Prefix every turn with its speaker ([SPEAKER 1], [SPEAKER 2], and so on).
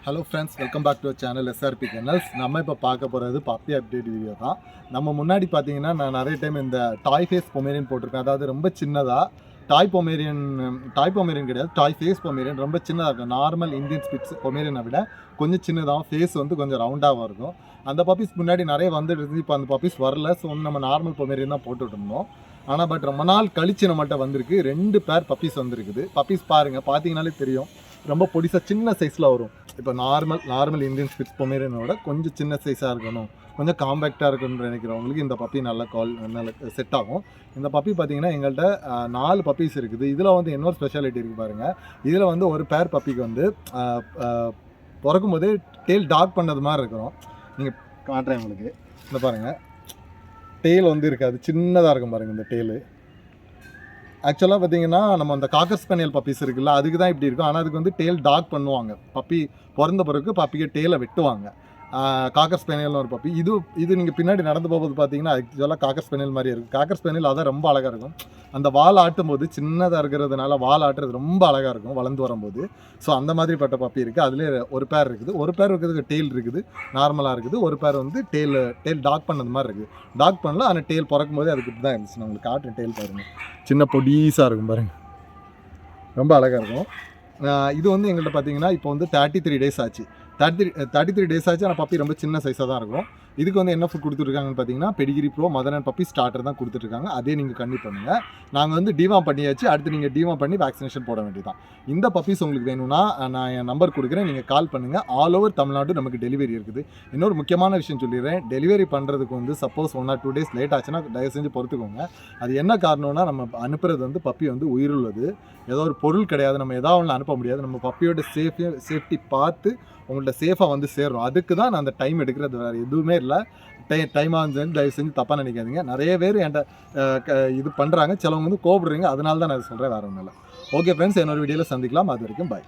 [SPEAKER 1] Hello friends, welcome back to channel SRP kennels. நம்ம இப்போ பார்க்க போகிறது பப்பி அப்டேட் வீடியோ தான். நம்ம முன்னாடி பார்த்தீங்கன்னா நான் நிறைய டைம் இந்த டாய் ஃபேஸ் பொமேரியன் போட்டிருக்கேன். அதாவது ரொம்ப சின்னதாக டாய் பொமேரியன் கிடையாது, டாய் ஃபேஸ் பொமேரியன். ரொம்ப சின்னதாக இருக்கும். நார்மல் இந்தியன் ஸ்பிட்ஸ் பொமேரியனை விட கொஞ்சம் சின்னதாகவும் ஃபேஸ் வந்து கொஞ்சம் ரவுண்டாகவும் இருக்கும். அந்த பப்பீஸ் முன்னாடி நிறைய வந்துட்டு இருந்து, இப்போ அந்த பப்பீஸ் வரல. ஸோ நம்ம நார்மல் பொமேரியன் தான் போட்டுட்டு இருந்தோம். ஆனால் ரொம்ப நாள் கழிச்சு நம்மகிட்ட வந்திருக்கு. 2 பேர் பப்பீஸ் வந்துருக்குது. பப்பீஸ் பாருங்கள், பார்த்தீங்கன்னாலே தெரியும். ரொம்ப பொடிசாக சின்ன சைஸில் வரும். இப்போ நார்மல் இந்தியன் ஸ்பிட்ஸ் பொமேரியனோட கொஞ்சம் சின்ன சைஸாக இருக்கணும், கொஞ்சம் காம்பேக்டாக இருக்கணும்னு நினைக்கிறவங்களுக்கு இந்த பப்பி நல்ல செட் ஆகும். இந்த பப்பி பார்த்தீங்கன்னா எங்கள்கிட்ட 4 பப்பீஸ் இருக்குது. இதில் வந்து இன்னொரு ஸ்பெஷாலிட்டி இருக்குது பாருங்கள். இதில் வந்து ஒரு பேர் பப்பிக்கு வந்து பிறக்கும் போதே டெயில் டாக் பண்ணது மாதிரி இருக்கிறோம். நீங்கள் காட்டுறேன் உங்களுக்கு. இந்த பாருங்கள், டெயில் வந்து இருக்காது, சின்னதாக இருக்கும் பாருங்கள் இந்த டெயிலு. ஆக்சுவலாக பார்த்தீங்கன்னா நம்ம அந்த காக்கர் ஸ்பேனியல் பப்பீஸ் இருக்குல்ல, அதுக்கு தான் இப்படி இருக்கும். ஆனால் அதுக்கு வந்து டெயில் டாக் பண்ணுவாங்க. பப்பி பிறந்த பிறகு பப்பிக்கு டெயிலை வெட்டுவாங்க. காக்கர் ஸ்பேனியல்னு ஒரு பப்பி. இது நீங்கள் பின்னாடி நடந்து போகும்போது பார்த்தீங்கன்னா ஆக்சுவலாக காக்கர் ஸ்பேனியல் மாதிரி இருக்கும். காக்கர் ஸ்பேனியல் அதான் ரொம்ப அழகாக இருக்கும். அந்த வால் ஆட்டும் போது சின்னதாக இருக்கிறதுனால வால் ஆட்டுறது ரொம்ப அழகாக இருக்கும் வளர்ந்து வரும்போது. ஸோ அந்த மாதிரிப்பட்ட பப்பி இருக்குது. அதுலேயே ஒரு பேர் இருக்குது. ஒரு பேர் இருக்கிறதுக்கு டெயில் இருக்குது, நார்மலாக இருக்குது. ஒரு பேர் வந்து டெயில் டாக் பண்ணது மாதிரி இருக்குது. டாக் பண்ணல, ஆனால் டெயில் பிறக்கும் போதே அதுக்கு தான் இருந்துச்சு. நான் உங்களுக்கு காட்டுறேன். டெயில் பாருங்கள், சின்ன பொடிசாக இருக்கும் பாருங்கள், ரொம்ப அழகாக இருக்கும். இது வந்து எங்கள்கிட்ட பார்த்தீங்கன்னா இப்போ வந்து 33 டேஸ் ஆச்சு. 33 டேஸ் ஆச்சு. ஆனால் பப்பி ரொம்ப சின்ன சைஸாக தான் இருக்கும். இதுக்கு வந்து என்ன ஃபுட் கொடுத்துருக்காங்கன்னு பார்த்தீங்கன்னா Pedigree bro mother and puppy starter தான் கொடுத்துட்ருக்காங்க. அதே நீங்கள் கண்டிப்பாக பண்ணுங்கள். நாங்கள் வந்து டிவாம் பண்ணியாச்சு. அடுத்து நீங்கள் டிவாம் பண்ணி வேக்சினேஷன் போட வேண்டியதான். இந்த பப்பீஸ் உங்களுக்கு வேணும்னா நான் என் நம்பர் கொடுக்குறேன், நீங்கள் கால் பண்ணுங்கள். ஆல் ஓவர் தமிழ்நாடு நமக்கு டெலிவரி இருக்குது. இன்னொரு முக்கியமான விஷயம் சொல்லிடுறேன். டெலிவரி பண்ணுறதுக்கு வந்து சப்போஸ் 1 or 2 days லேட் ஆச்சுன்னா தயவு செஞ்சு பொறுத்துக்கோங்க. அது என்ன காரணம்னா நம்ம அனுப்புறது வந்து பப்பி வந்து உயிருள்ளது, ஏதோ ஒரு பொருள் கிடையாது. நம்ம ஏதாவது ஒன்று அனுப்ப முடியாது. நம்ம பப்பியோட சேஃப்டி பார்த்து உங்கள்கிட்ட சேஃபாக வந்து சேரும். அதுக்கு தான் நான் அந்த டைம் எடுக்கிறது, வேறு எதுவுமே இல்லை. டைமாக வந்து தயவு செஞ்சு தப்பாக நினைக்காதீங்க. நிறைய பேர் என்கிட்ட இது பண்ணுறாங்க, சிலவங்க வந்து கோபப்படுறீங்க. அதனால தான் நான் சொல்கிறேன், வேறு ஒன்றும் இல்லை. ஓகே ஃப்ரெண்ட்ஸ், இன்னொரு வீடியோவில் சந்திக்கலாம். அது வரைக்கும் பாய்.